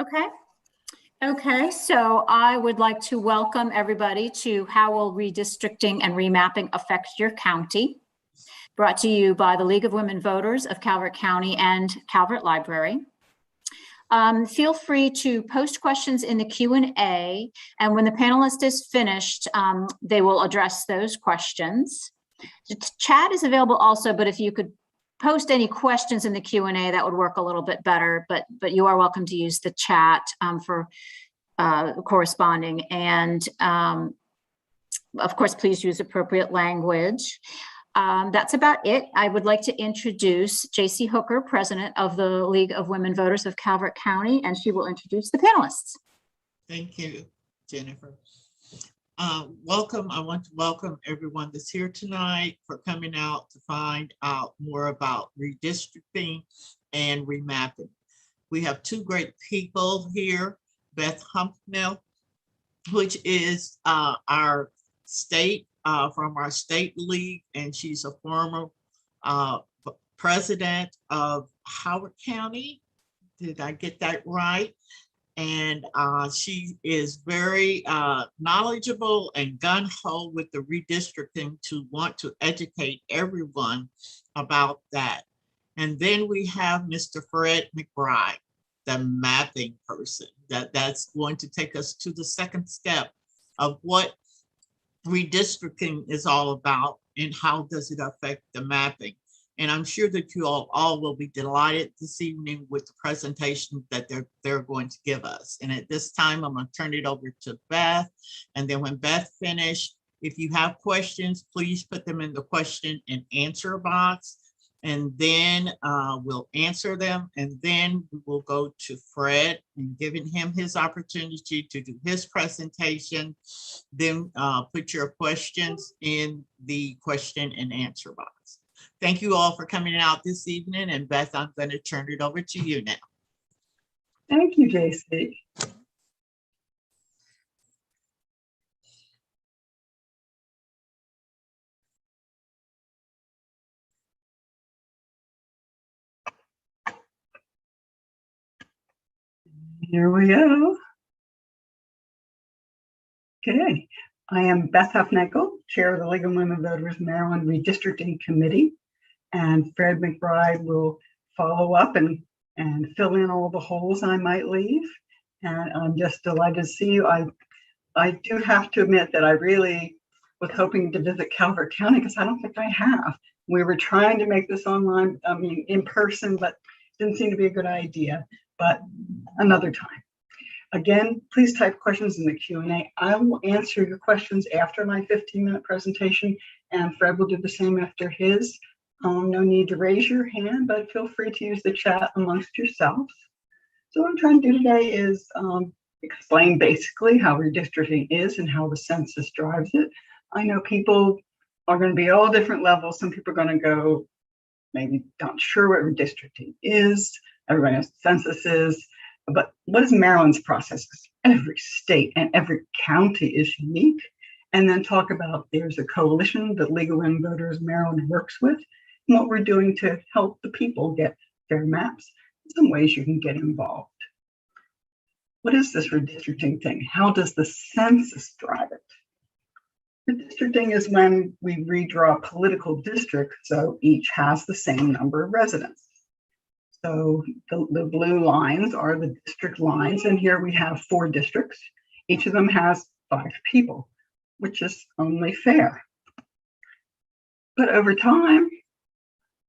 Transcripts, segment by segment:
Okay. Okay, so I would like to welcome everybody to How Will Redistricting and Remapping Affect Your County? Brought to you by the League of Women Voters of Calvert County and Calvert Library. Feel free to post questions in the Q&A, and when the panelist is finished, they will address those questions. The chat is available also, but if you could post any questions in the Q&A, that would work a little bit better, but you are welcome to use the chat for corresponding. And of course, please use appropriate language. That's about it. I would like to introduce J.C. Hooker, President of the League of Women Voters of Calvert County, and she will introduce the panelists. Thank you, Jennifer. Welcome. I want to welcome everyone that's here tonight for coming out to find out more about redistricting and remapping. We have two great people here, Beth Humpnell, which is our state, from our state league, and she's a former president of Howard County. Did I get that right? And she is very knowledgeable and gun-ho with the redistricting to want to educate everyone about that. And then we have Mr. Fred McBride, the mapping person. That's going to take us to the second step of what redistricting is all about and how does it affect the mapping. And I'm sure that you all will be delighted this evening with the presentation that they're going to give us. And at this time, I'm going to turn it over to Beth. And then when Beth finishes, if you have questions, please put them in the question and answer box. And then we'll answer them. And then we will go to Fred and giving him his opportunity to do his presentation. Then put your questions in the question and answer box. Thank you all for coming out this evening. And Beth, I'm going to turn it over to you now. Thank you, JC. Here we go. Okay, I am Beth Huffnagel, Chair of the League of Women Voters Maryland Redistricting Committee, and Fred McBride will follow up and fill in all the holes I might leave. And I'm just delighted to see you. I do have to admit that I really was hoping to visit Calvert County because I don't think I have. We were trying to make this online, in person, but didn't seem to be a good idea. But another time. Again, please type questions in the Q&A. I will answer your questions after my 15-minute presentation, and Fred will do the same after his. No need to raise your hand, but feel free to use the chat amongst yourselves. So what I'm trying to do today is explain basically how redistricting is and how the census drives it. I know people are going to be all different levels. Some people are going to go maybe not sure what redistricting is. Everybody knows census is, but what is Maryland's process? Every state and every county is unique. And then talk about there's a coalition that League of Women Voters Maryland works with, and what we're doing to help the people get their maps. Some ways you can get involved. What is this redistricting thing? How does the census drive it? Redistricting is when we redraw a political district so each has the same number of residents. So the blue lines are the district lines, and here we have 4 districts. Each of them has 5 people, which is only fair. But over time,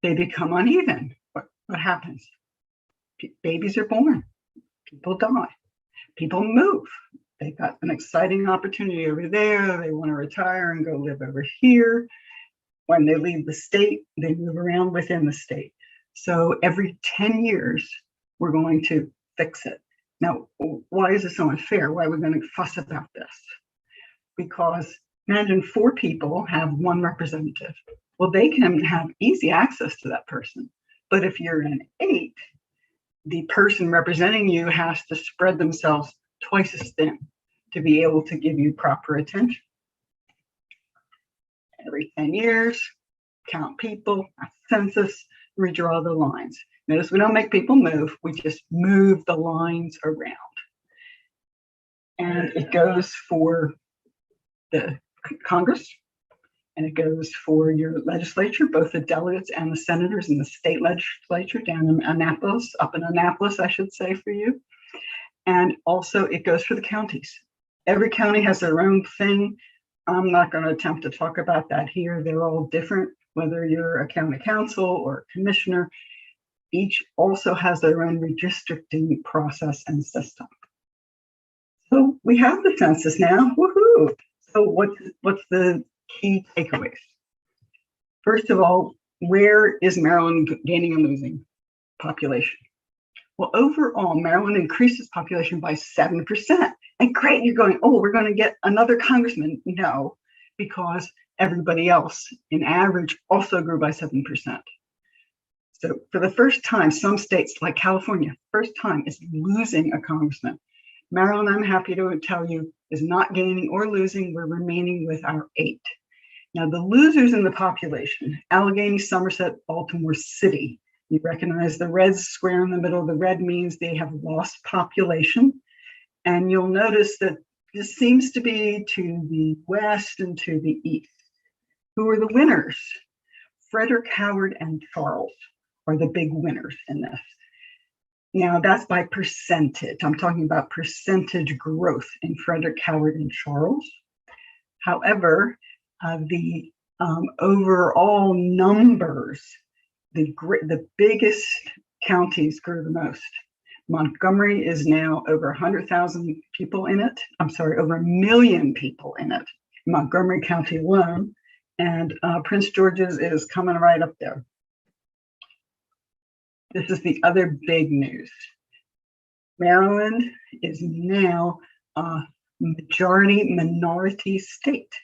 they become uneven. What happens? Babies are born, people die, people move. They got an exciting opportunity over there. They want to retire and go live over here. When they leave the state, they move around within the state. So every 10 years, we're going to fix it. Now, why is this so unfair? Why are we going to fuss about this? Because imagine 4 people have 1 representative. Well, they can have easy access to that person. But if you're in 8, the person representing you has to spread themselves twice as thin to be able to give you proper attention. Every 10 years, count people, census, redraw the lines. Notice we don't make people move, we just move the lines around. And it goes for the Congress, and it goes for your legislature, both the delegates and the senators in the state legislature down in Annapolis, up in Annapolis, I should say for you. And also it goes for the counties. Every county has their own thing. I'm not going to attempt to talk about that here. They're all different, whether you're a county council or a commissioner. Each also has their own redistricting process and system. So we have the census now. Woohoo! So what's the key takeaways? First of all, where is Maryland gaining and losing population? Well, overall, Maryland increases population by 7%. And great, you're going, oh, we're going to get another congressman. No, because everybody else in average also grew by 7%. So for the first time, some states like California, first time is losing a congressman. Maryland, I'm happy to tell you, is not gaining or losing. We're remaining with our 8. Now, the losers in the population, Allegheny, Somerset, Baltimore City. You recognize the red square in the middle. The red means they have lost population. And you'll notice that this seems to be to the west and to the east. Who are the winners? Frederick, Howard, and Charles are the big winners in this. Now, that's by percentage. I'm talking about percentage growth in Frederick, Howard, and Charles. However, the overall numbers, the biggest counties grew the most. Montgomery is now over 100,000 people in it. I'm sorry, over 1 million people in it, Montgomery County alone. And Prince George's is coming right up there. This is the other big news. Maryland is now a majority minority state.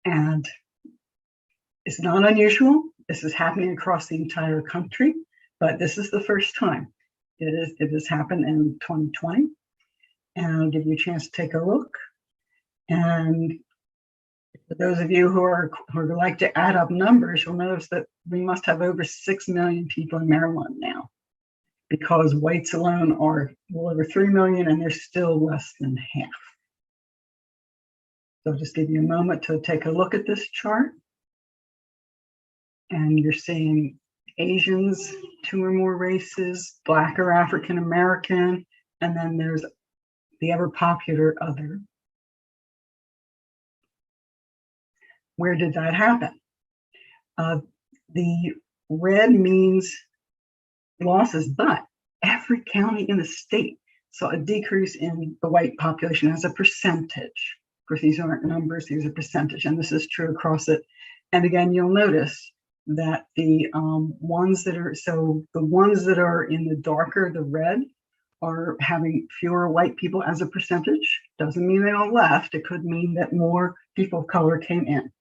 And it's not unusual. This is happening across the entire country, but this is the first time. It has happened in 2020. And I'll give you a chance to take a look. And for those of you who like to add up numbers, you'll notice that we must have over 6 million people in Maryland now, because whites alone are well over 3 million and they're still less than half. So I'll just give you a moment to take a look at this chart. And you're seeing Asians, 2 or more races, Black or African American, and then there's the ever popular other. Where did that happen? The red means losses, but every county in the state saw a decrease in the white population as a percentage. Of course, these aren't numbers, these are percentage, and this is true across it. And again, you'll notice that the ones that are in the darker, the red, are having fewer white people as a percentage. Doesn't mean they all left. It could mean that more people of color came in.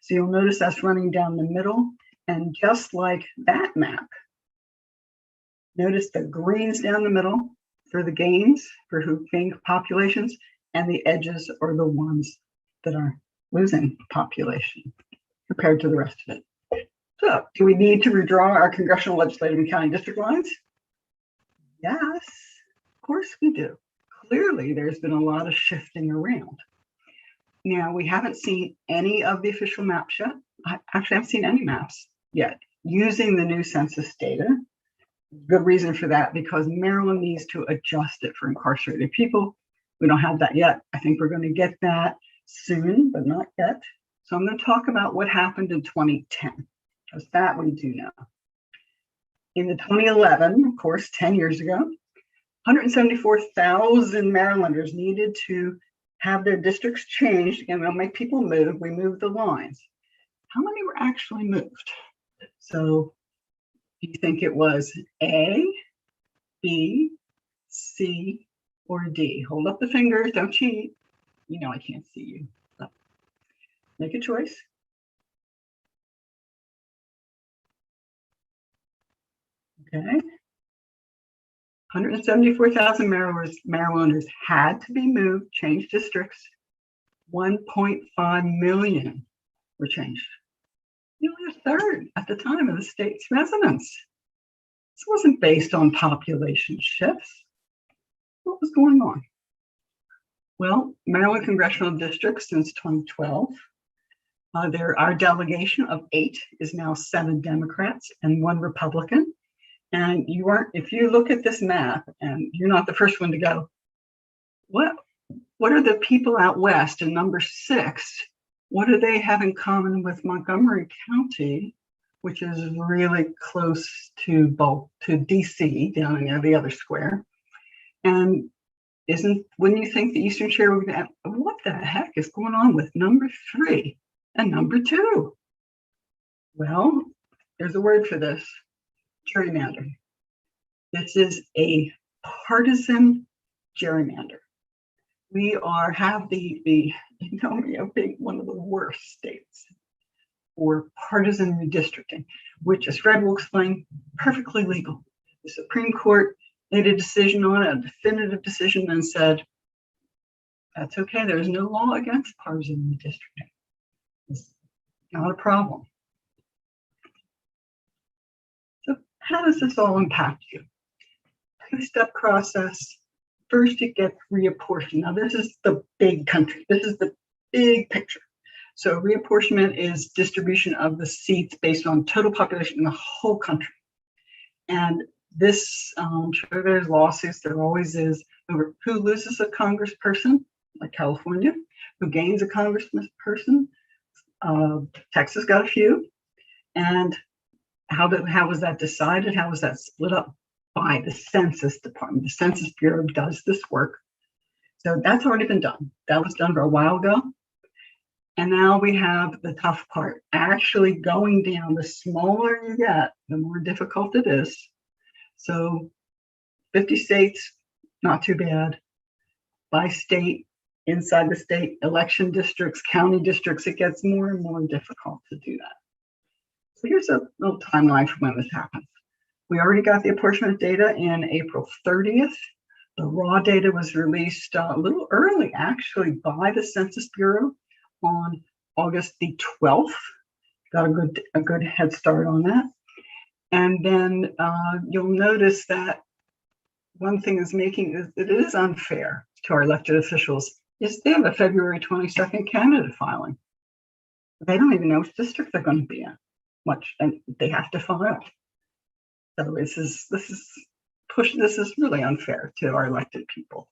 So you'll notice that's running down the middle. And just like that map, notice the greens down the middle for the gains, for who gained populations, and the edges are the ones that are losing population compared to the rest of it. So do we need to redraw our congressional, legislative, and county district lines? Yes, of course we do. Clearly, there's been a lot of shifting around. Now, we haven't seen any of the official maps yet. I actually haven't seen any maps yet using the new census data. Good reason for that, because Maryland needs to adjust it for incarcerated people. We don't have that yet. I think we're going to get that soon, but not yet. So I'm going to talk about what happened in 2010, because that we do know. In the 2011, of course, 10 years ago, 174,000 Marylanders needed to have their districts changed. Again, we'll make people move. We moved the lines. How many were actually moved? So do you think it was A, B, C, or D? Hold up the fingers, don't cheat. You know I can't see you. So make a choice. Okay. 174,000 Marylanders had to be moved, changed districts. 1.5 million were changed. Nearly a third at the time of the state's residents. This wasn't based on population shifts. What was going on? Well, Maryland congressional districts since 2012. Our delegation of 8 is now 7 Democrats and 1 Republican. And if you look at this map, and you're not the first one to go, what are the people out west in number 6? What do they have in common with Montgomery County, which is really close to DC, down in the other square? And wouldn't you think the Eastern Shore would have, what the heck is going on with number 3 and number 2? Well, there's a word for this: gerrymander. This is a partisan gerrymander. We have one of the worst states for partisan redistricting, which, as Fred will explain, perfectly legal. The Supreme Court made a decision on it, a definitive decision, and said, that's okay. There's no law against partisan redistricting. It's not a problem. So how does this all impact you? 2-step process. First, you get reapportionment. Now, this is the big country. This is the big picture. So reapportionment is distribution of the seats based on total population in the whole country. And this, I'm sure there's lawsuits, there always is, over who loses a congressperson, like California, who gains a congressperson. Texas got a few. And how was that decided? How was that split up? By the Census Department. The Census Bureau does this work. So that's already been done. That was done for a while ago. And now we have the tough part, actually going down. The smaller you get, the more difficult it is. So 50 states, not too bad. By state, inside the state, election districts, county districts, it gets more and more difficult to do that. So here's a little timeline for when this happens. We already got the apportionment data in April 30th. The raw data was released a little early, actually, by the Census Bureau on August the 12th. Got a good head start on that. And then you'll notice that one thing is it is unfair to our elected officials is they have a February 22nd candidate filing. They don't even know which district they're going to be in, and they have to file. So this is really unfair to our elected people.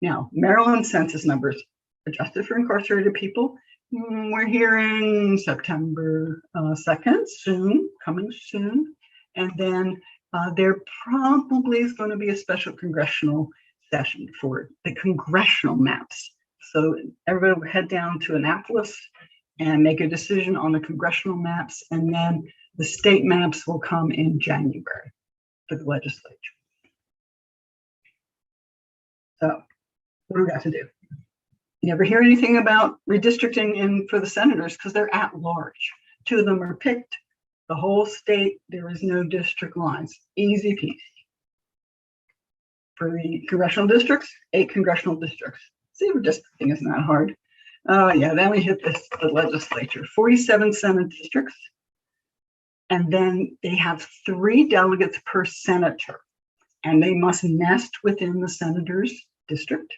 Now, Maryland census numbers adjusted for incarcerated people. We're hearing September 2nd, coming soon. And then there probably is going to be a special congressional session for the congressional maps. So everybody will head down to Annapolis and make a decision on the congressional maps. And then the state maps will come in January for the legislature. So what do we got to do? You ever hear anything about redistricting for the senators because they're at large? 2 of them are picked. The whole state, there is no district lines. Easy peasy. For the congressional districts, 8 congressional districts. See, redistricting isn't that hard. Oh yeah, then we hit the legislature. 47 Senate districts. And then they have 3 delegates per senator. And they must nest within the senator's district.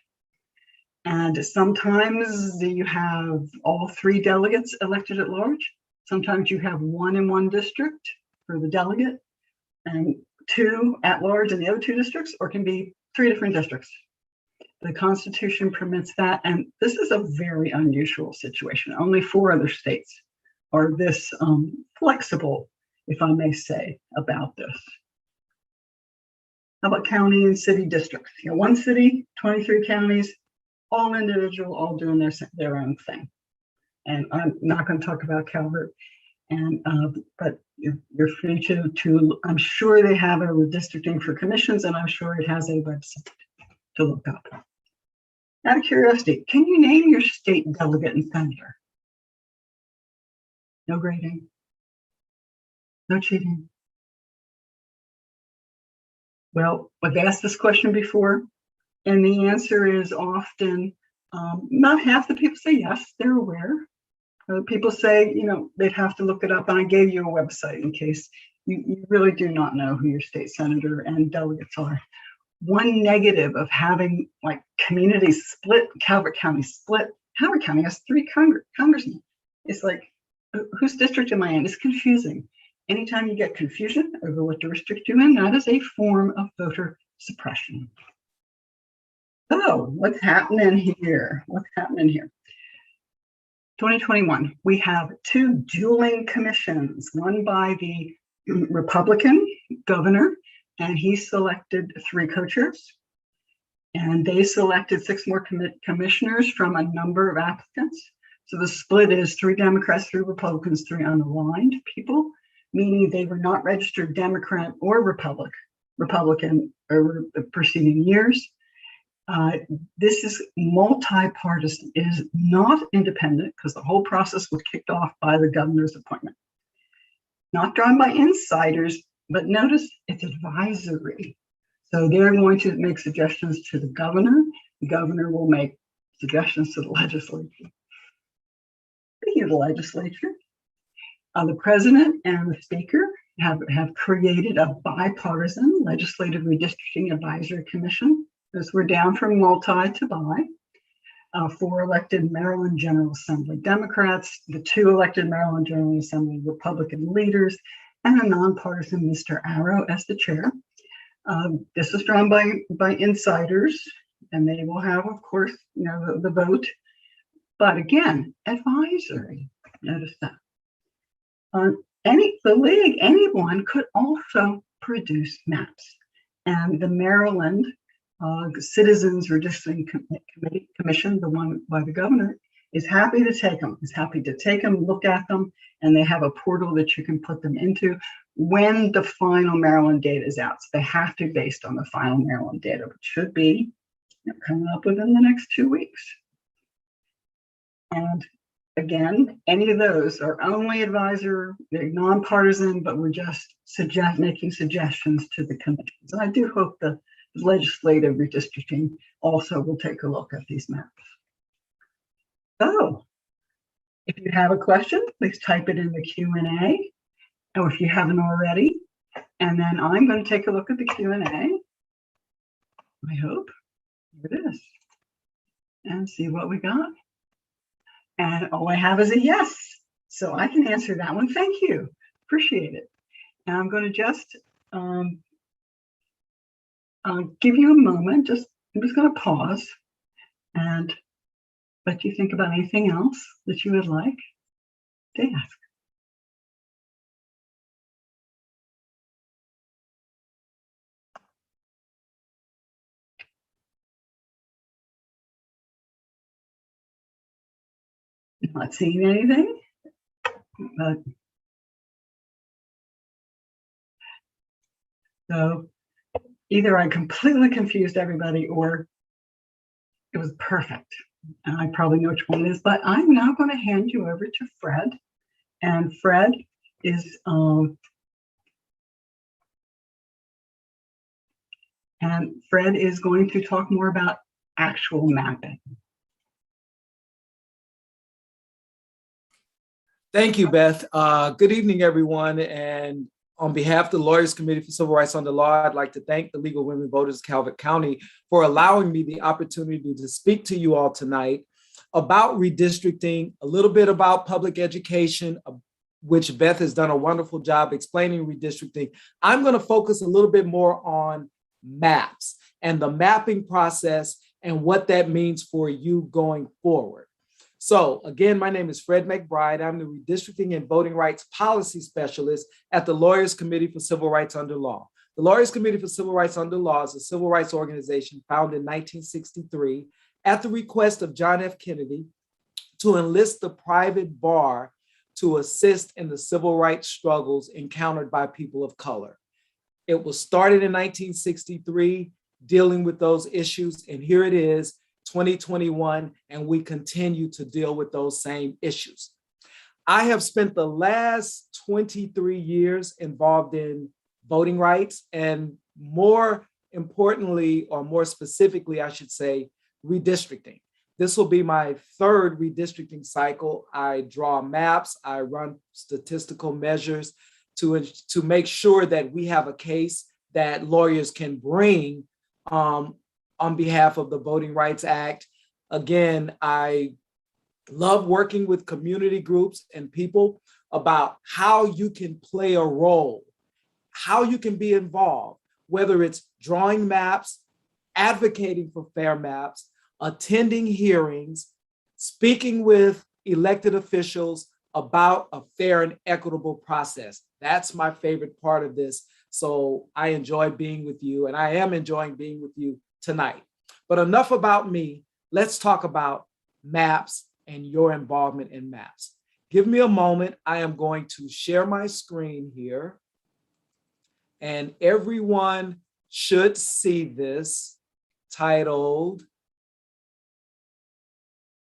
And sometimes you have all 3 delegates elected at large. Sometimes you have 1 in 1 district for the delegate and 2 at large in the other 2 districts, or it can be 3 different districts. The Constitution permits that. And this is a very unusual situation. Only 4 other states are this flexible, if I may say, about this. How about county and city districts? 1 city, 23 counties, all individual, all doing their own thing. And I'm not going to talk about Calvert, but you're free to. I'm sure they have a redistricting for commissions, and I'm sure it has a website to look up. Out of curiosity, can you name your state delegate and senator? No grading, no cheating. Well, I've asked this question before, and the answer is often not half the people say yes, they're aware. People say, they'd have to look it up, and I gave you a website in case You really do not know who your state senator and delegates are. One negative of having like communities split, Calvert County split. Howard County has 3 congressmen. It's like, whose district am I in? It's confusing. Anytime you get confusion over what district you're in, that is a form of voter suppression. So what's happening here? What's happening here? 2021, we have 2 dueling commissions, one by the Republican governor, and he selected 3 co-chairs, and they selected 6 more commissioners from a number of applicants. So the split is 3 Democrats, 3 Republicans, 3 unaligned people, meaning they were not registered Democrat or Republican over the preceding years. This is multi-partisan. It is not independent because the whole process was kicked off by the governor's appointment. Not drawn by insiders, but notice it's advisory. So they're going to make suggestions to the governor. The governor will make suggestions to the legislature. Speaking of the legislature, the president and the speaker have created a bipartisan legislative redistricting advisory commission. As we're down from multi to bi. 4 elected Maryland General Assembly Democrats, the 2 elected Maryland General Assembly Republican leaders, and a nonpartisan Mr. Arrow as the chair. This is drawn by insiders, and they will have, of course, the vote. But again, advisory. Notice that. The league, anyone could also produce maps, and the Maryland Citizens Redistricting Commission, the one by the governor, is happy to take them. Is happy to take them, look at them, and they have a portal that you can put them into when the final Maryland data is out. So they have to be based on the final Maryland data, which should be coming up within the next 2 weeks. And again, any of those are only advisor, they're nonpartisan, but we're just making suggestions to the commissions. And I do hope the legislative redistricting also will take a look at these maps. So if you have a question, please type it in the Q&A, or if you haven't already, and then I'm going to take a look at the Q&A. I hope. Here it is. And see what we got. And all I have is a yes. So I can answer that one. Thank you. Appreciate it. And I'm going to just give you a moment. I'm just going to pause and let you think about anything else that you would like to ask. Not seeing anything, but so either I completely confused everybody or it was perfect. And I probably know which one it is, but I'm now going to hand you over to Fred. And Fred is going to talk more about actual mapping. Thank you, Beth. Good evening, everyone. And on behalf of the Lawyers Committee for Civil Rights Under Law, I'd like to thank the League of Women Voters of Calvert County for allowing me the opportunity to speak to you all tonight about redistricting, a little bit about public education, which Beth has done a wonderful job explaining redistricting. I'm going to focus a little bit more on maps and the mapping process and what that means for you going forward. So again, my name is Fred McBride. I'm the Redistricting and Voting Rights Policy Specialist at the Lawyers Committee for Civil Rights Under Law. The Lawyers Committee for Civil Rights Under Law is a civil rights organization founded in 1963 at the request of John F. Kennedy to enlist the private bar to assist in the civil rights struggles encountered by people of color. It was started in 1963 dealing with those issues, and here it is, 2021, and we continue to deal with those same issues. I have spent the last 23 years involved in voting rights, and more importantly, or more specifically, I should say, redistricting. This will be my 3rd redistricting cycle. I draw maps, I run statistical measures to make sure that we have a case that lawyers can bring on behalf of the Voting Rights Act. Again, I love working with community groups and people about how you can play a role, how you can be involved, whether it's drawing maps, advocating for fair maps, attending hearings, speaking with elected officials about a fair and equitable process. That's my favorite part of this. So I enjoy being with you, and I am enjoying being with you tonight. But enough about me. Let's talk about maps and your involvement in maps. Give me a moment. I am going to share my screen here, and everyone should see this titled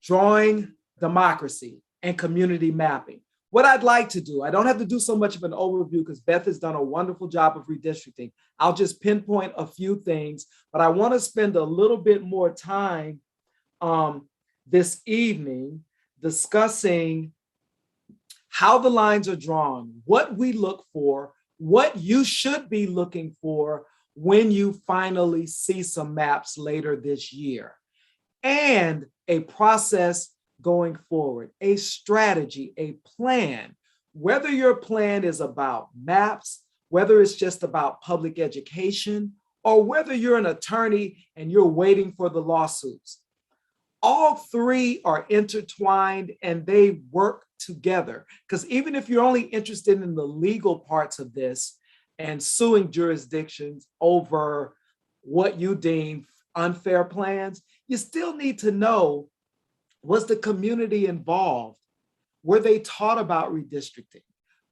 Drawing Democracy and Community Mapping. What I'd like to do, I don't have to do so much of an overview because Beth has done a wonderful job of redistricting. I'll just pinpoint a few things, but I want to spend a little bit more time this evening discussing how the lines are drawn, what we look for, what you should be looking for when you finally see some maps later this year, and a process going forward, a strategy, a plan. Whether your plan is about maps, whether it's just about public education, or whether you're an attorney and you're waiting for the lawsuits. All three are intertwined and they work together. Because even if you're only interested in the legal parts of this and suing jurisdictions over what you deem unfair plans, you still need to know, was the community involved? Were they taught about redistricting?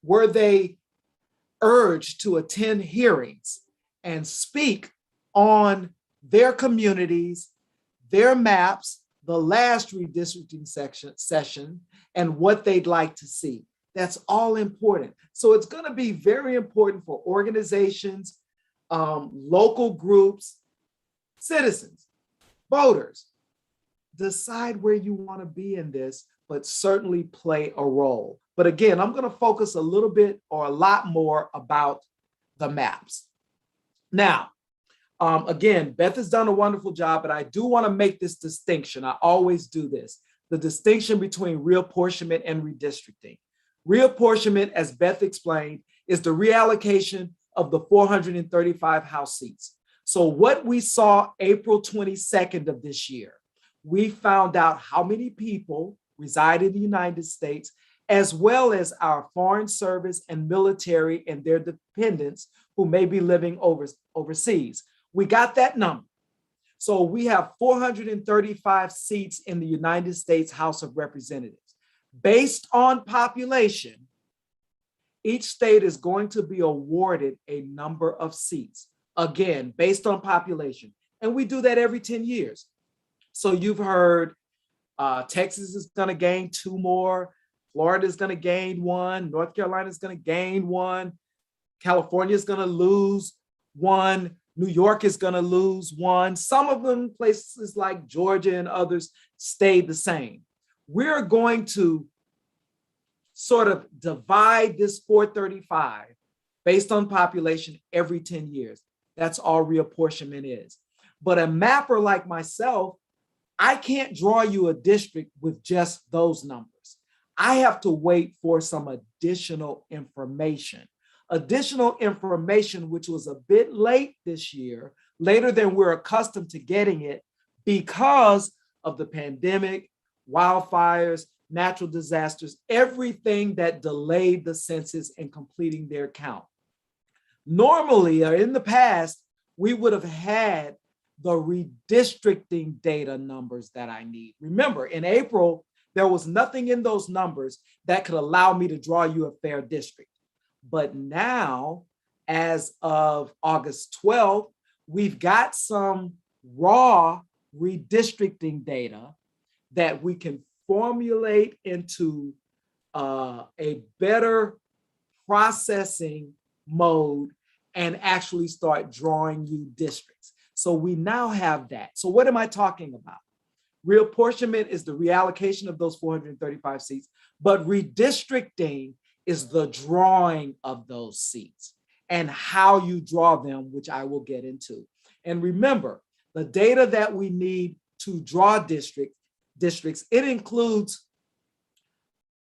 Were they urged to attend hearings and speak on their communities, their maps, the last redistricting session, and what they'd like to see? That's all important. So it's going to be very important for organizations, local groups, citizens, voters. Decide where you want to be in this, but certainly play a role. But again, I'm going to focus a little bit or a lot more about the maps. Now, again, Beth has done a wonderful job, but I do want to make this distinction. I always do this, the distinction between reapportionment and redistricting. Reapportionment, as Beth explained, is the reallocation of the 435 House seats. So what we saw April 22nd of this year, we found out how many people reside in the United States, as well as our foreign service and military and their dependents who may be living overseas. We got that number. So we have 435 seats in the United States House of Representatives. Based on population, each state is going to be awarded a number of seats. Again, based on population. And we do that every 10 years. So you've heard Texas is going to gain 2 more. Florida is going to gain 1. North Carolina is going to gain 1. California is going to lose 1. New York is going to lose 1. Some of them, places like Georgia and others, stay the same. We're going to sort of divide this 435 based on population every 10 years. That's all reapportionment is. But a mapper like myself, I can't draw you a district with just those numbers. I have to wait for some additional information. Additional information, which was a bit late this year, later than we're accustomed to getting it because of the pandemic, wildfires, natural disasters, everything that delayed the census in completing their count. Normally, or in the past, we would have had the redistricting data numbers that I need. Remember, in April, there was nothing in those numbers that could allow me to draw you a fair district. But now, as of August 12th, we've got some raw redistricting data that we can formulate into a better processing mode and actually start drawing you districts. So we now have that. So what am I talking about? Reapportionment is the reallocation of those 435 seats, but redistricting is the drawing of those seats and how you draw them, which I will get into. And remember, the data that we need to draw districts, it includes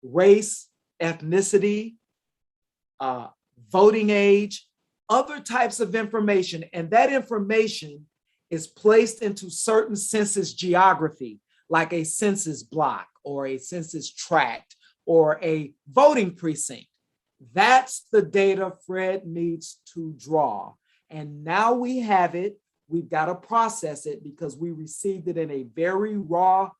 race, ethnicity, voting age, other types of information. And that information is placed into certain census geography, like a census block or a census tract or a voting precinct. That's the data Fred needs to draw. And now we have it. We've got to process it because we received it in a very raw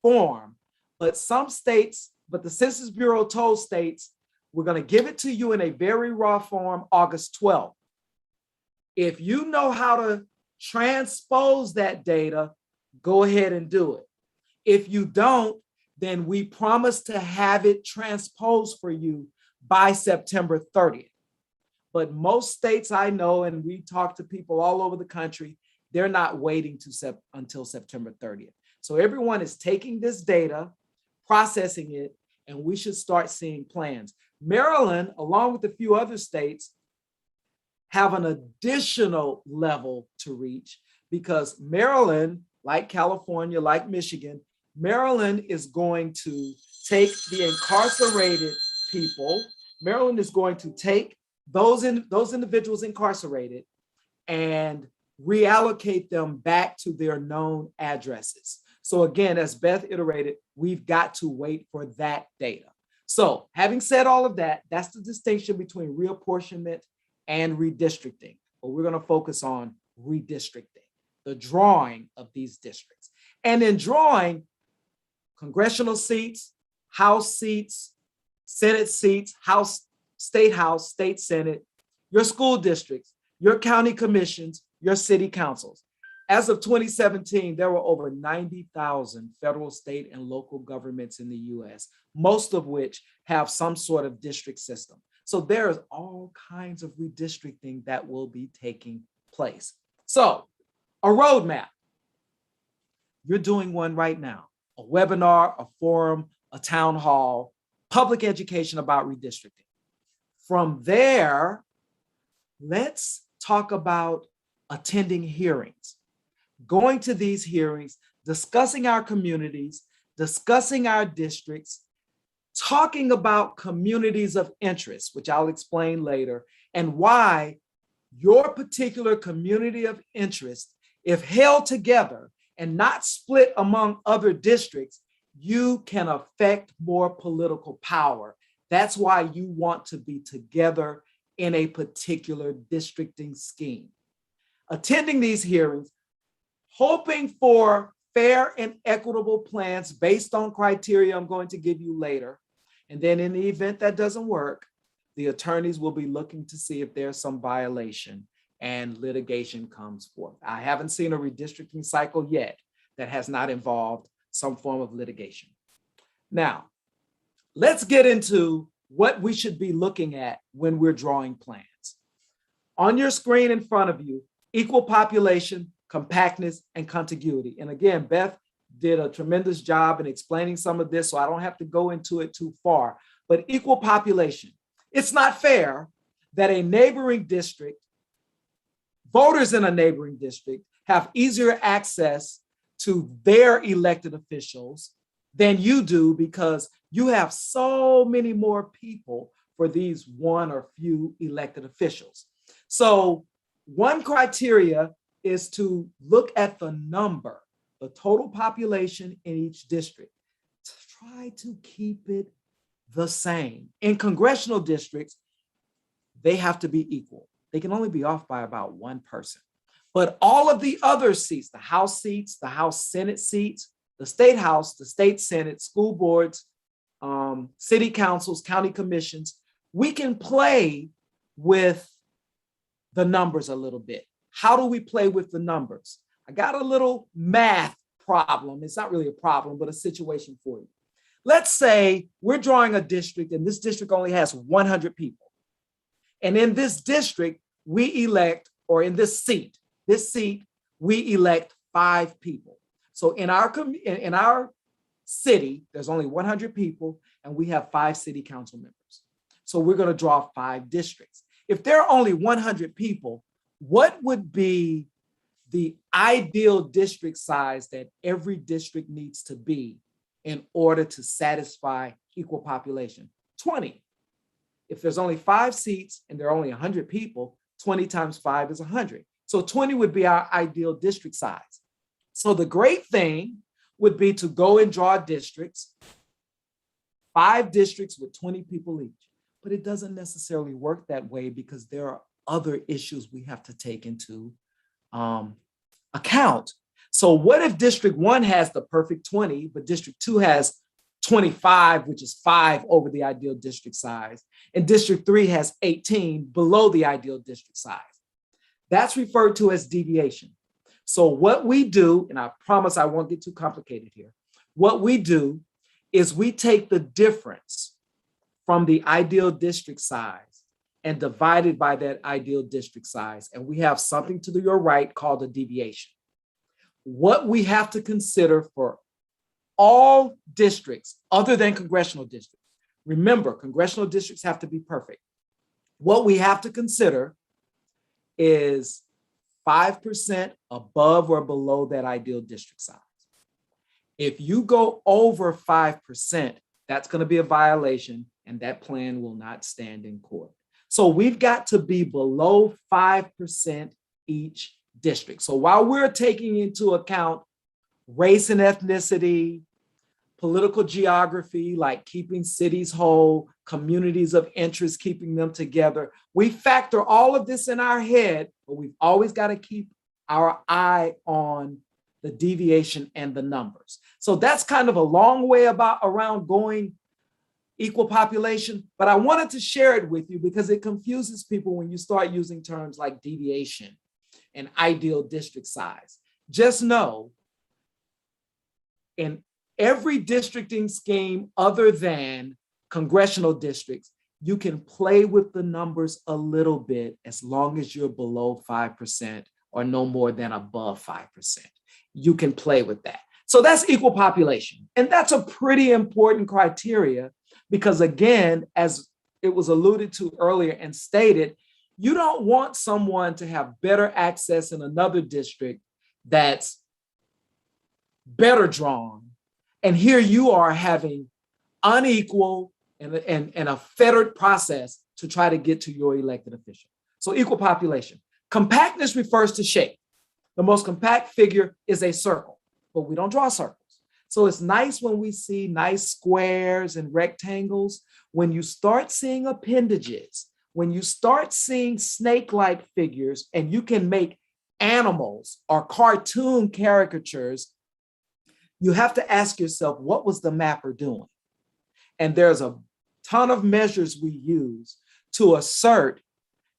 form. But the Census Bureau told states, we're going to give it to you in a very raw form August 12th. If you know how to transpose that data, go ahead and do it. If you don't, then we promise to have it transposed for you by September 30th. But most states I know, and we talk to people all over the country, they're not waiting until September 30th. So everyone is taking this data, processing it, and we should start seeing plans. Maryland, along with a few other states, have an additional level to reach because Maryland, like California, like Michigan, Maryland is going to take the incarcerated people. Maryland is going to take those individuals incarcerated and reallocate them back to their known addresses. So again, as Beth iterated, we've got to wait for that data. So having said all of that, that's the distinction between reapportionment and redistricting. But we're going to focus on redistricting, the drawing of these districts. And in drawing, congressional seats, House seats, Senate seats, State House, State Senate, your school districts, your county commissions, your city councils. As of 2017, there were over 90,000 federal, state, and local governments in the US, most of which have some sort of district system. So there's all kinds of redistricting that will be taking place. So a roadmap. You're doing one right now, a webinar, a forum, a town hall, public education about redistricting. From there, let's talk about attending hearings, going to these hearings, discussing our communities, discussing our districts, talking about communities of interest, which I'll explain later, and why your particular community of interest, if held together and not split among other districts, you can affect more political power. That's why you want to be together in a particular districting scheme. Attending these hearings, hoping for fair and equitable plans based on criteria I'm going to give you later. And then in the event that doesn't work, the attorneys will be looking to see if there's some violation and litigation comes forth. I haven't seen a redistricting cycle yet that has not involved some form of litigation. Now, let's get into what we should be looking at when we're drawing plans. On your screen in front of you, equal population, compactness, and contiguity. And again, Beth did a tremendous job in explaining some of this, so I don't have to go into it too far. But equal population, it's not fair that a neighboring district, voters in a neighboring district have easier access to their elected officials than you do because you have so many more people for these one or few elected officials. So one criteria is to look at the number, the total population in each district, to try to keep it the same. In congressional districts, they have to be equal. They can only be off by about one person. But all of the other seats, the House seats, the House Senate seats, the State House, the State Senate, school boards, city councils, county commissions, we can play with the numbers a little bit. How do we play with the numbers? I got a little math problem. It's not really a problem, but a situation for you. Let's say we're drawing a district and this district only has 100 people. And in this district, we elect, or in this seat, we elect 5 people. So in our city, there's only 100 people and we have 5 city council members. So we're going to draw 5 districts. If there are only 100 people, what would be the ideal district size that every district needs to be in order to satisfy equal population? 20. If there's only 5 seats and there are only 100 people, 20 times 5 is 100. So 20 would be our ideal district size. So the great thing would be to go and draw districts, 5 districts with 20 people each. But it doesn't necessarily work that way because there are other issues we have to take into account. So what if District 1 has the perfect 20, but District 2 has 25, which is 5 over the ideal district size, and District 3 has 18 below the ideal district size? That's referred to as deviation. So what we do, and I promise I won't get too complicated here, what we do is we take the difference from the ideal district size and divide it by that ideal district size, and we have something to your right called a deviation. What we have to consider for all districts other than congressional districts, remember, congressional districts have to be perfect. What we have to consider is 5% above or below that ideal district size. If you go over 5%, that's going to be a violation, and that plan will not stand in court. So we've got to be below 5% each district. So while we're taking into account race and ethnicity, political geography, like keeping cities whole, communities of interest, keeping them together, we factor all of this in our head, but we've always got to keep our eye on the deviation and the numbers. So that's kind of a long way around going equal population, but I wanted to share it with you because it confuses people when you start using terms like deviation and ideal district size. Just know, in every districting scheme other than congressional districts, you can play with the numbers a little bit as long as you're below 5% or no more than above 5%. You can play with that. So that's equal population. And that's a pretty important criteria because, again, as it was alluded to earlier and stated, you don't want someone to have better access in another district that's better drawn. And here you are having unequal and a fettered process to try to get to your elected official. So equal population. Compactness refers to shape. The most compact figure is a circle, but we don't draw circles. So it's nice when we see nice squares and rectangles. When you start seeing appendages, when you start seeing snake-like figures, and you can make animals or cartoon caricatures, you have to ask yourself, what was the mapper doing? And there's a ton of measures we use to assert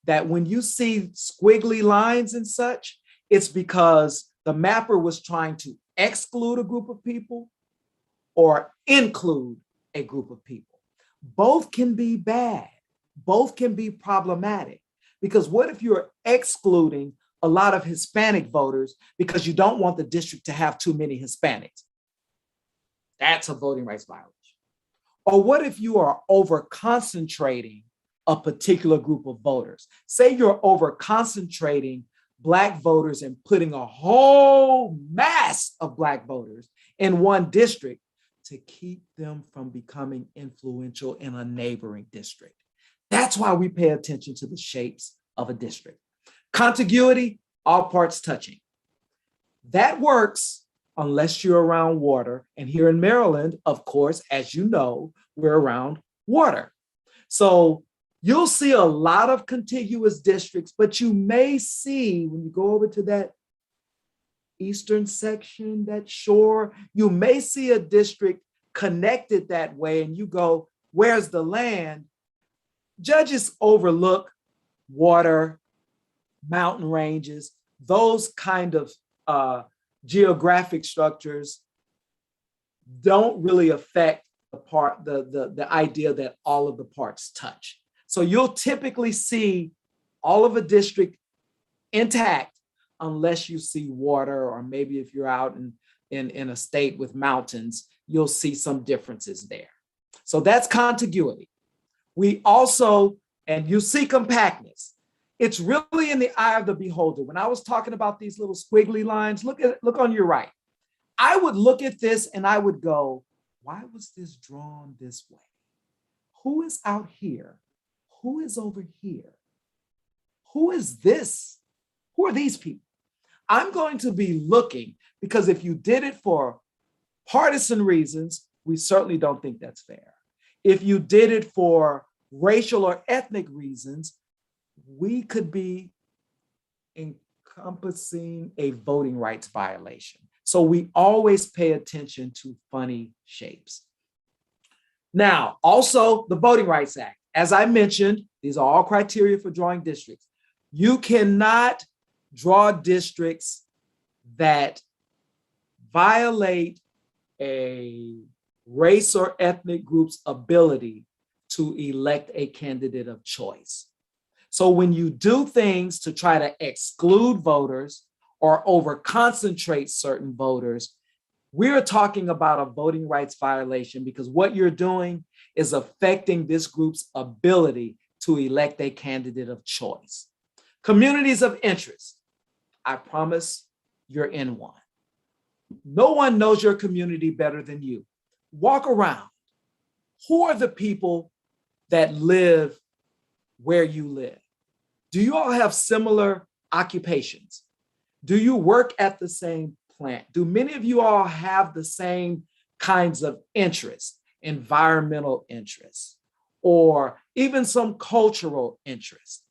that when you see squiggly lines and such, it's because the mapper was trying to exclude a group of people or include a group of people. Both can be bad. Both can be problematic. Because what if you're excluding a lot of Hispanic voters because you don't want the district to have too many Hispanics? That's a voting rights violation. Or what if you are over concentrating a particular group of voters? Say you're over concentrating Black voters and putting a whole mass of Black voters in one district to keep them from becoming influential in a neighboring district. That's why we pay attention to the shapes of a district. Contiguity, all parts touching. That works unless you're around water. And here in Maryland, of course, as you know, we're around water. So you'll see a lot of contiguous districts, but you may see, when you go over to that eastern section, that shore, you may see a district connected that way, and you go, where's the land? Judges overlook water, mountain ranges, those kind of geographic structures don't really affect the idea that all of the parts touch. So you'll typically see all of a district intact unless you see water, or maybe if you're out in a state with mountains, you'll see some differences there. So that's contiguity. We also, and you see compactness. It's really in the eye of the beholder. When I was talking about these little squiggly lines, look on your right. I would look at this and I would go, why was this drawn this way? Who is out here? Who is over here? Who is this? Who are these people? I'm going to be looking, because if you did it for partisan reasons, we certainly don't think that's fair. If you did it for racial or ethnic reasons, we could be encompassing a voting rights violation. So we always pay attention to funny shapes. Now, also the Voting Rights Act. As I mentioned, these are all criteria for drawing districts. You cannot draw districts that violate a race or ethnic group's ability to elect a candidate of choice. So when you do things to try to exclude voters or over-concentrate certain voters, we're talking about a voting rights violation, because what you're doing is affecting this group's ability to elect a candidate of choice. Communities of interest. I promise you're in one. No one knows your community better than you. Walk around. Who are the people that live where you live? Do you all have similar occupations? Do you work at the same plant? Do many of you all have the same kinds of interests, environmental interests, or even some cultural interests?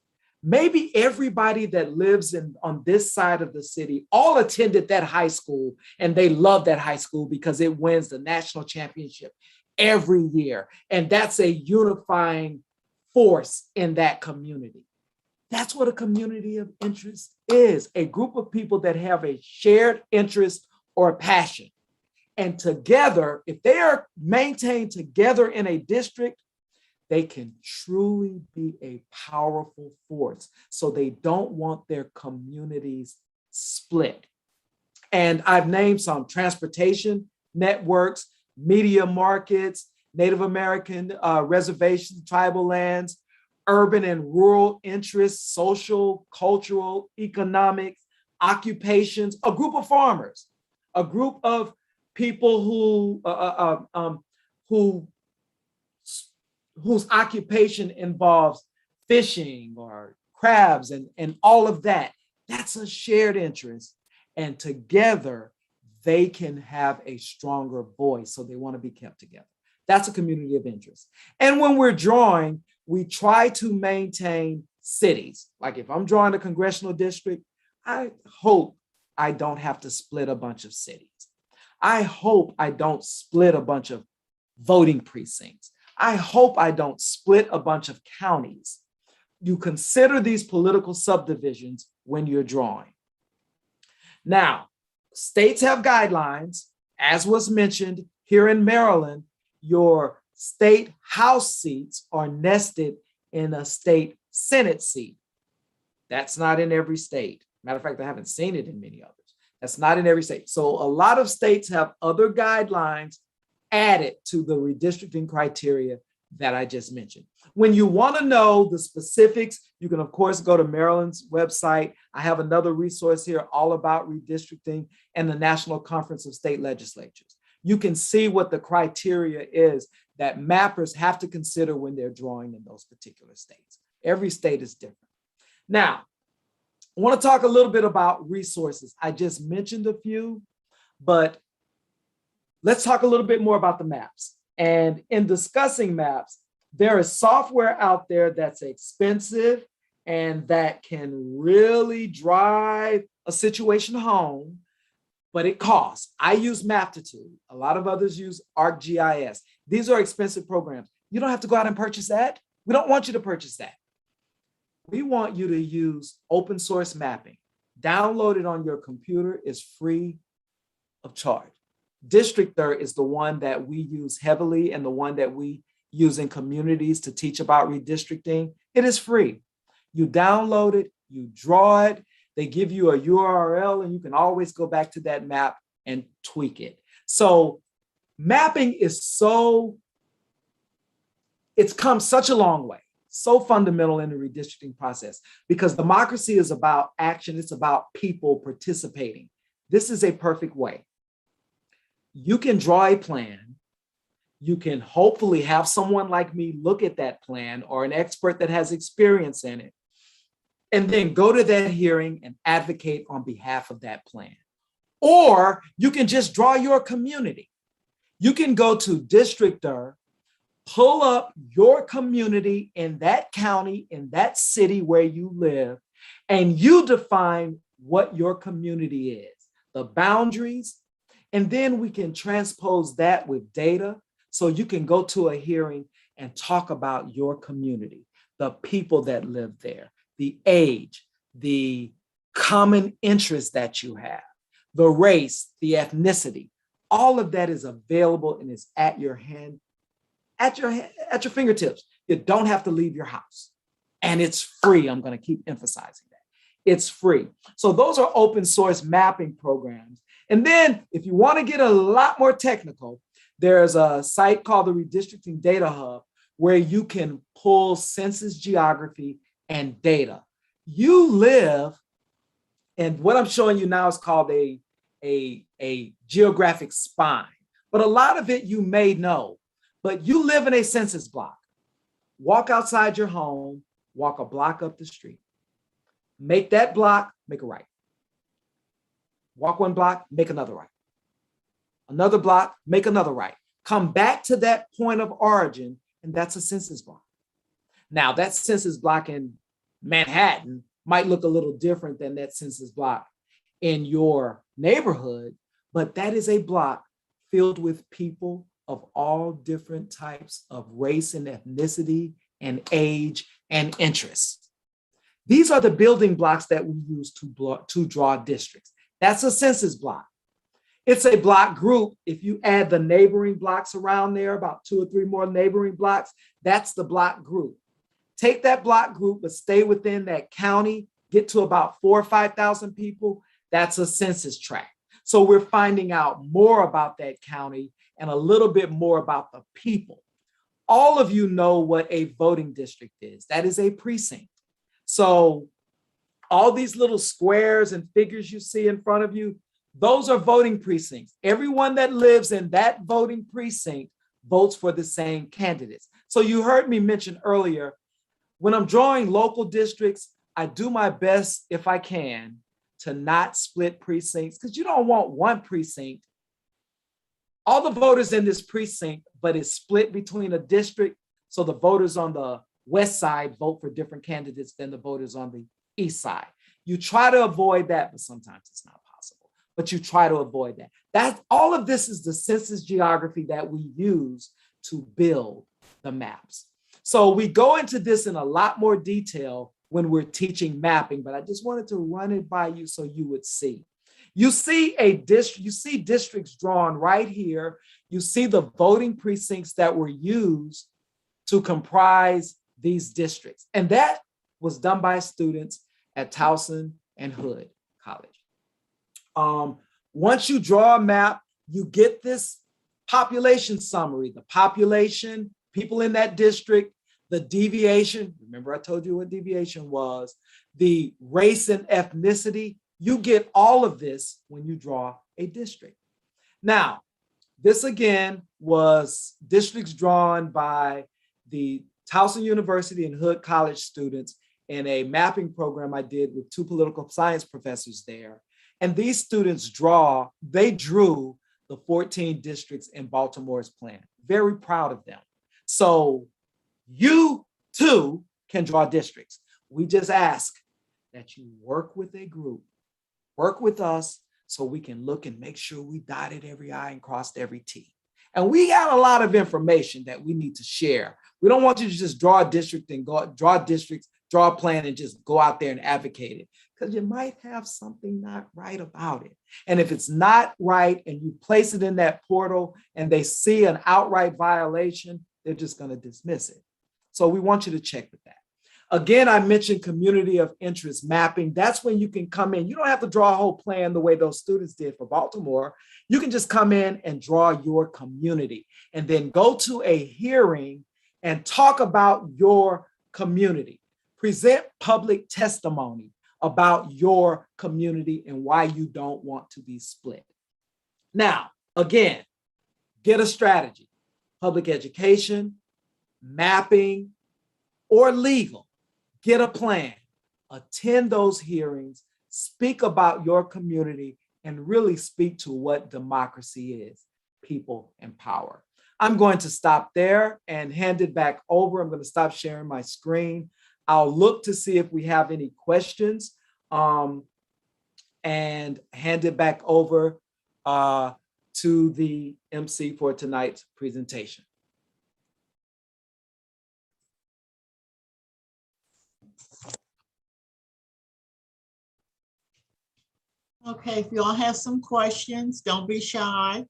Maybe everybody that lives on this side of the city all attended that high school, and they love that high school because it wins the national championship every year. And that's a unifying force in that community. That's what a community of interest is, a group of people that have a shared interest or passion. And together, if they are maintained together in a district, they can truly be a powerful force. So they don't want their communities split. And I've named some: transportation networks, media markets, Native American reservations, tribal lands, urban and rural interests, social, cultural, economic, occupations, a group of farmers, a group of people whose occupation involves fishing or crabs and all of that. That's a shared interest. And together, they can have a stronger voice. So they want to be kept together. That's a community of interest. And when we're drawing, we try to maintain cities. Like if I'm drawing a congressional district, I hope I don't have to split a bunch of cities. I hope I don't split a bunch of voting precincts. I hope I don't split a bunch of counties. You consider these political subdivisions when you're drawing. Now, states have guidelines. As was mentioned, here in Maryland, your state House seats are nested in a state Senate seat. That's not in every state. Matter of fact, I haven't seen it in many others. That's not in every state. So a lot of states have other guidelines added to the redistricting criteria that I just mentioned. When you want to know the specifics, you can, of course, go to Maryland's website. I have another resource here all about redistricting and the National Conference of State Legislatures. You can see what the criteria is that mappers have to consider when they're drawing in those particular states. Every state is different. Now, I want to talk a little bit about resources. I just mentioned a few, but let's talk a little bit more about the maps. And in discussing maps, there is software out there that's expensive and that can really drive a situation home, but it costs. I use Maptitude. A lot of others use ArcGIS. These are expensive programs. You don't have to go out and purchase that. We don't want you to purchase that. We want you to use open source mapping. Download it on your computer. It's free of charge. Districter is the one that we use heavily and the one that we use in communities to teach about redistricting. It is free. You download it, you draw it, they give you a URL, and you can always go back to that map and tweak it. So mapping is It's come such a long way, so fundamental in the redistricting process, because democracy is about action. It's about people participating. This is a perfect way. You can draw a plan. You can hopefully have someone like me look at that plan, or an expert that has experience in it, and then go to that hearing and advocate on behalf of that plan. Or you can just draw your community. You can go to Districtor, pull up your community in that county, in that city where you live, and you define what your community is, the boundaries, and then we can transpose that with data so you can go to a hearing and talk about your community, the people that live there, the age, the common interests that you have, the race, the ethnicity. All of that is available and is at your hand, at your fingertips. You don't have to leave your house. And it's free. I'm going to keep emphasizing that. It's free. So those are open source mapping programs. And then if you want to get a lot more technical, there's a site called the Redistricting Data Hub where you can pull census geography and data. You live, and what I'm showing you now is called a geographic spine. But a lot of it you may know, but you live in a census block. Walk outside your home, walk a block up the street. Make that block, make a right. Walk one block, make another right. Another block, make another right. Come back to that point of origin, and that's a census block. Now, that census block in Manhattan might look a little different than that census block in your neighborhood, but that is a block filled with people of all different types of race and ethnicity and age and interests. These are the building blocks that we use to draw districts. That's a census block. It's a block group. If you add the neighboring blocks around there, about 2 or 3 more neighboring blocks, that's the block group. Take that block group, but stay within that county, get to about 4,000 or 5,000 people, that's a census tract. So we're finding out more about that county and a little bit more about the people. All of you know what a voting district is. That is a precinct. So all these little squares and figures you see in front of you, those are voting precincts. Everyone that lives in that voting precinct votes for the same candidates. So you heard me mention earlier, when I'm drawing local districts, I do my best, if I can, to not split precincts, because you don't want one precinct, all the voters in this precinct, but it's split between a district. So the voters on the west side vote for different candidates than the voters on the east side. You try to avoid that, but sometimes it's not possible. But you try to avoid that. That's all of this is the census geography that we use to build the maps. So we go into this in a lot more detail when we're teaching mapping, but I just wanted to run it by you so you would see. You see districts drawn right here. You see the voting precincts that were used to comprise these districts. And that was done by students at Towson and Hood College. Once you draw a map, you get this population summary, the population, people in that district, the deviation, remember I told you what deviation was, the race and ethnicity, you get all of this when you draw a district. Now, this again was districts drawn by the Towson University and Hood College students in a mapping program I did with 2 political science professors there. And these students they drew the 14 districts in Baltimore's plan. Very proud of them. So you too can draw districts. We just ask that you work with a group, work with us so we can look and make sure we dotted every I and crossed every T. And we got a lot of information that we need to share. We don't want you to just draw a district and draw a plan and just go out there and advocate it, because you might have something not right about it. And if it's not right and you place it in that portal and they see an outright violation, they're just going to dismiss it. So we want you to check with that. Again, I mentioned community of interest mapping. That's when you can come in. You don't have to draw a whole plan the way those students did for Baltimore. You can just come in and draw your community and then go to a hearing and talk about your community. Present public testimony about your community and why you don't want to be split. Now, again, get a strategy, public education, mapping, or legal. Get a plan, attend those hearings, speak about your community, and really speak to what democracy is, people and power. I'm going to stop there and hand it back over. I'm going to stop sharing my screen. I'll look to see if we have any questions and hand it back over to the MC for tonight's presentation. Okay, if you all have some questions, don't be shy.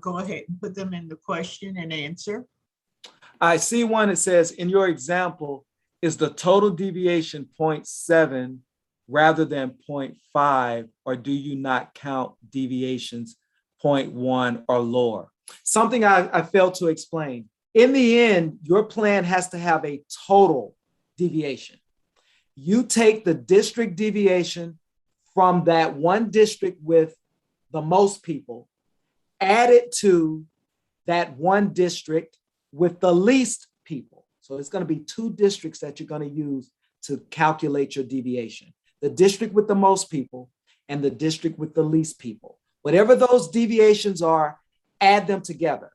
Go ahead and put them in the question and answer. I see one that says, in your example, is the total deviation 0.7 rather than 0.5, or do you not count deviations 0.1 or lower? Something I failed to explain. In the end, your plan has to have a total deviation. You take the district deviation from that one district with the most people, add it to that one district with the least people. So it's going to be two districts that you're going to use to calculate your deviation. The district with the most people and the district with the least people. Whatever those deviations are, add them together.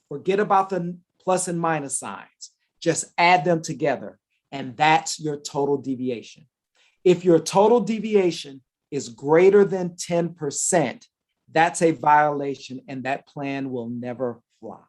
Forget about the plus and minus signs. Just add them together, and that's your total deviation. If your total deviation is greater than 10%, that's a violation, and that plan will never fly.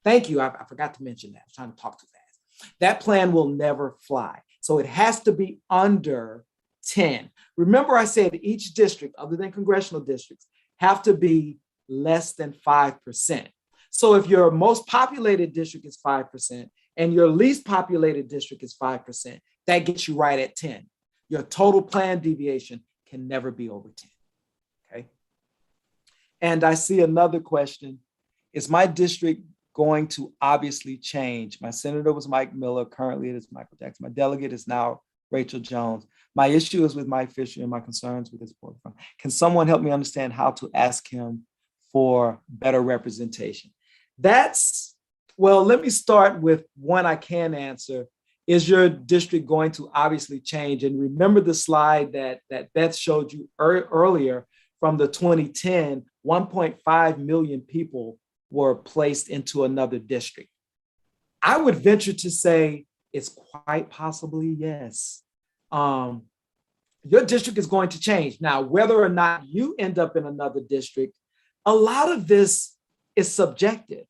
Thank you. I forgot to mention that. I was trying to talk too fast. That plan will never fly. So it has to be under 10. Remember, I said each district, other than congressional districts, have to be less than 5%. So if your most populated district is 5% and your least populated district is 5%, that gets you right at 10. Your total plan deviation can never be over 10, okay? And I see another question. Is my district going to obviously change? My senator was Mike Miller, currently it is Michael Jackson. My delegate is now Rachel Jones. My issue is with Mike Fisher and my concerns with his boyfriend. Can someone help me understand how to ask him for better representation? Well, let me start with one I can answer. Is your district going to obviously change? And remember the slide that Beth showed you earlier from the 2010, 1.5 million people were placed into another district. I would venture to say it's quite possibly yes. Your district is going to change. Now, whether or not you end up in another district, a lot of this is subjective,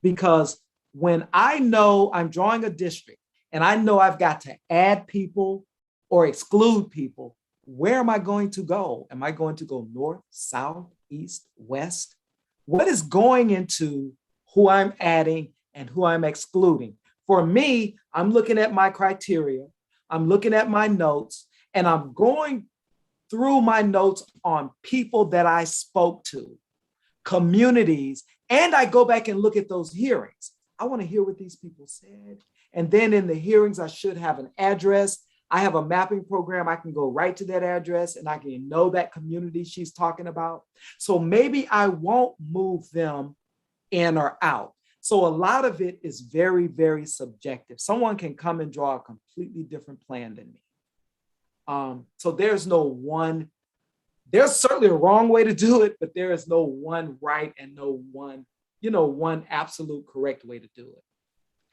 because when I know I'm drawing a district, and I know I've got to add people or exclude people, where am I going to go? Am I going to go north, south, east, west? What is going into who I'm adding and who I'm excluding? For me, I'm looking at my criteria, I'm looking at my notes, and I'm going through my notes on people that I spoke to, communities, and I go back and look at those hearings. I want to hear what these people said. And then in the hearings, I should have an address. I have a mapping program. I can go right to that address and I can know that community she's talking about. So maybe I won't move them in or out. So a lot of it is very, very subjective. Someone can come and draw a completely different plan than me. So there's no one, there's certainly a wrong way to do it, but there is no one right and no one, one absolute correct way to do it.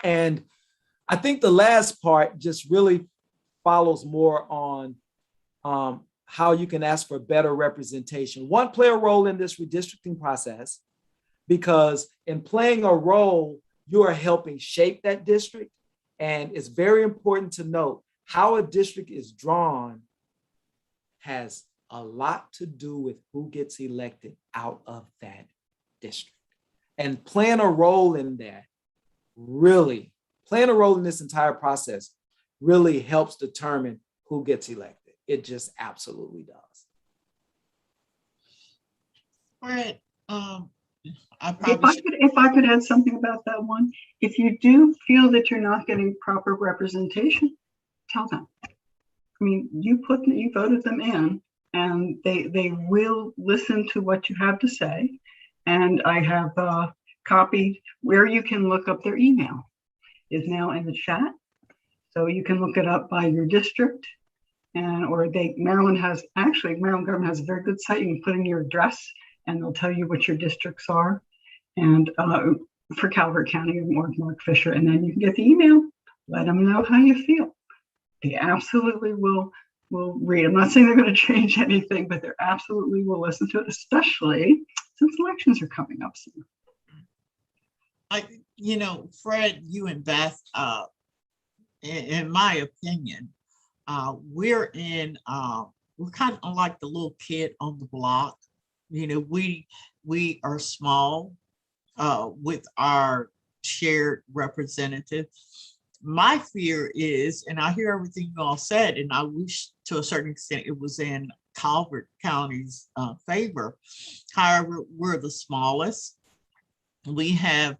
And I think the last part just really follows more on how you can ask for better representation. One, play a role in this redistricting process, because in playing a role, you are helping shape that district. And it's very important to note how a district is drawn has a lot to do with who gets elected out of that district. And playing a role in that, really, playing a role in this entire process really helps determine who gets elected. It just absolutely does. All right. I If probably I should. could, if I could add something about that one, if you do feel that you're not getting proper representation, tell them. I mean, you voted them in, and they will listen to what you have to say. And I have copied where you can look up their email is now in the chat, so you can look it up by your district. And Maryland government has a very good site. You can put in your address, and they'll tell you what your districts are. And for Calvert County, Mark Fisher, and then you can get the email. Let them know how you feel. They absolutely will read. I'm not saying they're going to change anything, but they absolutely will listen to it, especially since elections are coming up soon. Fred, you and Beth, in my opinion, we're kind of like the little kid on the block. We are small with our shared representative. My fear is, and I hear everything you all said, and I wish to a certain extent it was in Calvert County's favor. However, we're the smallest. We have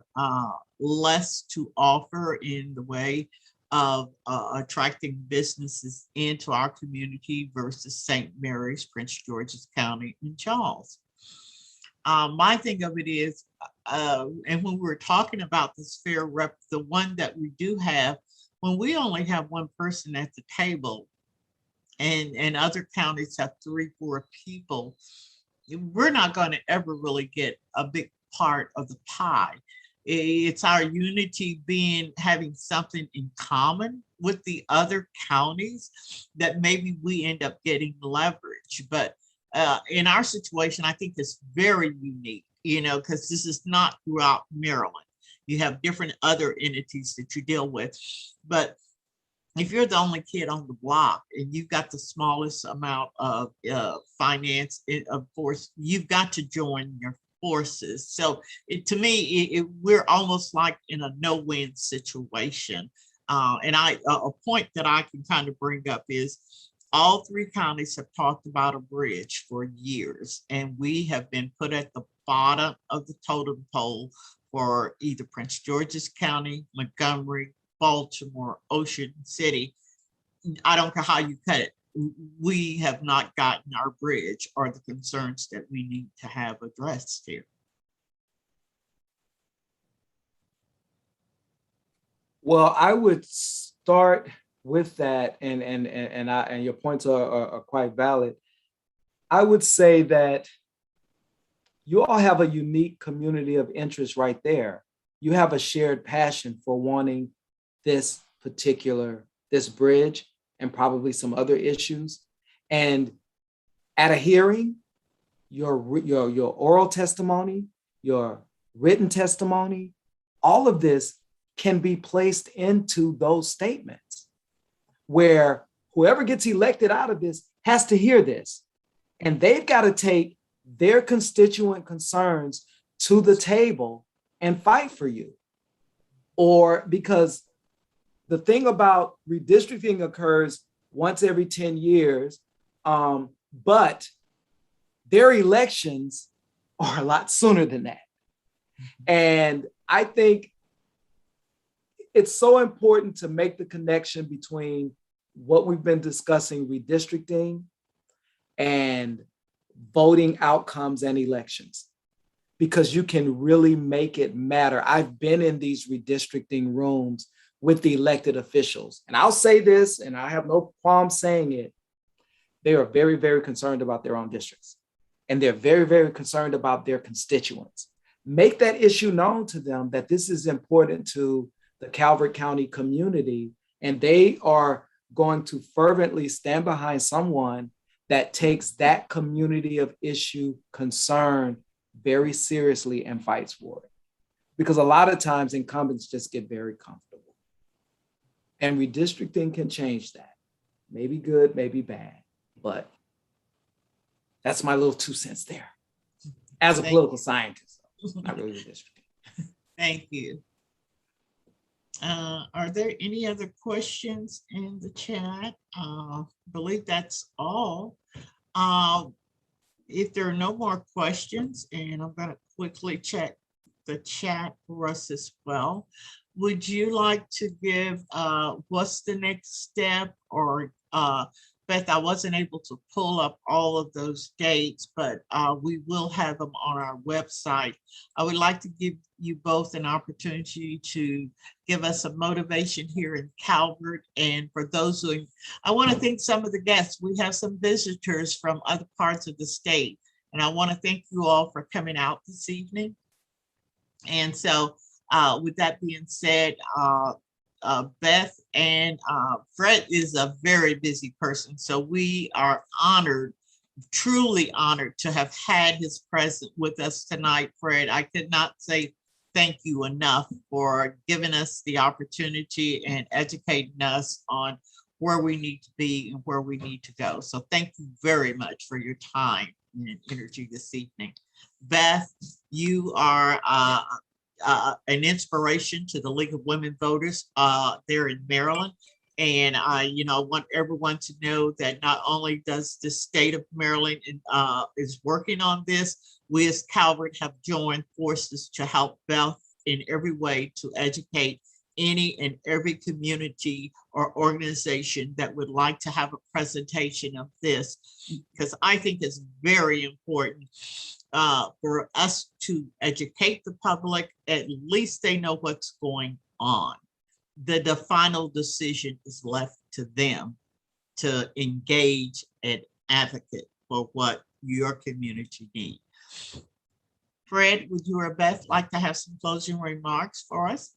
less to offer in the way of attracting businesses into our community versus St. Mary's, Prince George's County, and Charles. My thing of it is, and when we're talking about this fair rep, the one that we do have, when we only have one person at the table and other counties have 3-4 people, we're not going to ever really get a big part of the pie. It's our unity having something in common with the other counties that maybe we end up getting leverage. But in our situation, I think it's very unique, because this is not throughout Maryland. You have different other entities that you deal with. But if you're the only kid on the block and you've got the smallest amount of finance, of course, you've got to join your forces. So to me, we're almost like in a no-win situation. And a point that I can kind of bring up is all 3 counties have talked about a bridge for years, and we have been put at the bottom of the totem pole for either Prince George's County, Montgomery, Baltimore, Ocean City. I don't care how you cut it. We have not gotten our bridge or the concerns that we need to have addressed here. Well, I would start with that, and your points are quite valid. I would say that you all have a unique community of interest right there. You have a shared passion for wanting this bridge and probably some other issues. And at a hearing, your oral testimony, your written testimony, all of this can be placed into those statements where whoever gets elected out of this has to hear this. And they've got to take their constituent concerns to the table and fight for you. Or because the thing about redistricting occurs once every 10 years, but their elections are a lot sooner than that. And I think it's so important to make the connection between what we've been discussing, redistricting, and voting outcomes and elections, because you can really make it matter. I've been in these redistricting rooms with the elected officials, and I'll say this, and I have no qualm saying it. They are very, very concerned about their own districts, and they're very, very concerned about their constituents. Make that issue known to them that this is important to the Calvert County community, and they are going to fervently stand behind someone that takes that community of issue concern very seriously and fights for it. Because a lot of times incumbents just get very comfortable. And redistricting can change that. Maybe good, maybe bad, but that's my little 2 cents there. As a political scientist, not really redistricting. Thank you. Are there any other questions in the chat? I believe that's all. If there are no more questions, and I'm going to quickly check the chat for us as well. Would you like to give what's the next step? Or Beth, I wasn't able to pull up all of those dates, but we will have them on our website. I would like to give you both an opportunity to give us some motivation here in Calvert. And for those who, I want to thank some of the guests. We have some visitors from other parts of the state. And I want to thank you all for coming out this evening. And so with that being said, Beth and Fred is a very busy person. So we are honored, truly honored to have had his presence with us tonight. Fred, I could not say thank you enough for giving us the opportunity and educating us on where we need to be and where we need to go. So thank you very much for your time and energy this evening. Beth, you are an inspiration to the League of Women Voters there in Maryland. And I want everyone to know that not only does the state of Maryland is working on this, we as Calvert have joined forces to help Beth in every way to educate any and every community or organization that would like to have a presentation of this, because I think it's very important for us to educate the public. At least they know what's going on. The final decision is left to them to engage and advocate for what your community needs. Fred, would you or Beth like to have some closing remarks for us?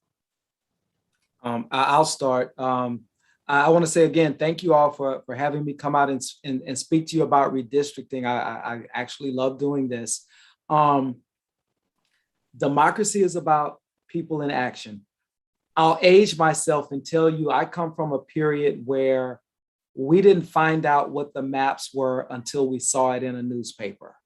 I'll start. I want to say again, thank you all for having me come out and speak to you about redistricting. I actually love doing this. Democracy is about people in action. I'll age myself and tell you, I come from a period where we didn't find out what the maps were until we saw it in a newspaper.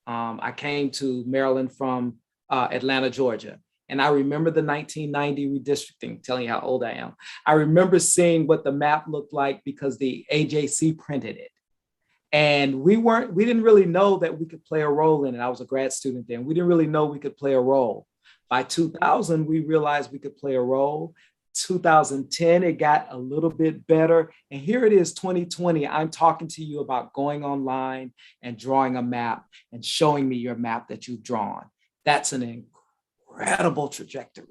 I came to Maryland from Atlanta, Georgia. And I remember the 1990 redistricting, telling you how old I am. I remember seeing what the map looked like because the AJC printed it. And we didn't really know that we could play a role in it. I was a grad student then. We didn't really know we could play a role. By 2000, we realized we could play a role. 2010, it got a little bit better. And here it is, 2020. I'm talking to you about going online and drawing a map and showing me your map that you've drawn. That's an incredible trajectory.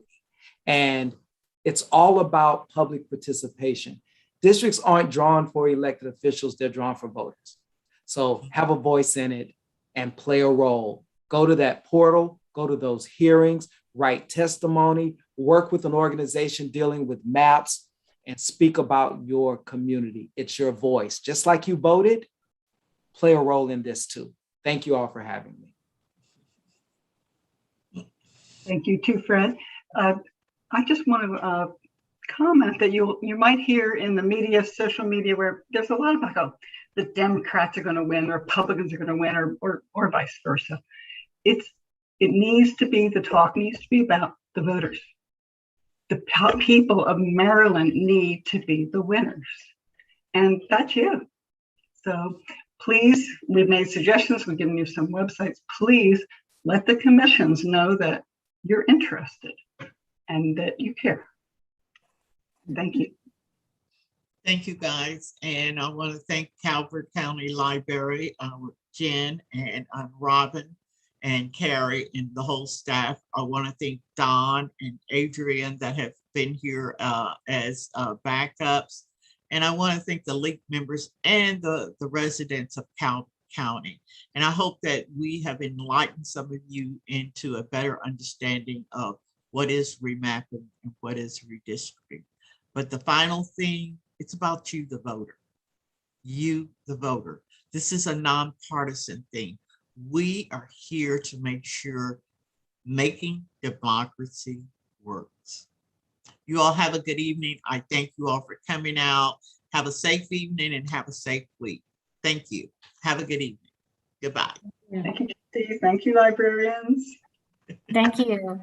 And it's all about public participation. Districts aren't drawn for elected officials, they're drawn for voters. So have a voice in it and play a role. Go to that portal, go to those hearings, write testimony, work with an organization dealing with maps, and speak about your community. It's your voice. Just like you voted, play a role in this too. Thank you all for having me. Thank you too, Fred. I just want to comment that you might hear in the media, social media, where there's a lot about how the Democrats are going to win, Republicans are going to win, or vice versa. The talk needs to be about the voters. The people of Maryland need to be the winners. And that's you. So please, we've made suggestions, we've given you some websites. Please let the commissions know that you're interested and that you care. Thank you. Thank you, guys. And I want to thank Calvert County Library, Jen and Robin and Carrie and the whole staff. I want to thank Don and Adrian that have been here as backups. And I want to thank the League members and the residents of Calvert County. And I hope that we have enlightened some of you into a better understanding of what is remapping and what is redistricting. But the final thing, it's about you, the voter. You, the voter. This is a nonpartisan thing. We are here to make sure making democracy works. You all have a good evening. I thank you all for coming out. Have a safe evening and have a safe week. Thank you. Have a good evening. Goodbye. Thank you, Steve. Thank you, librarians. Thank you.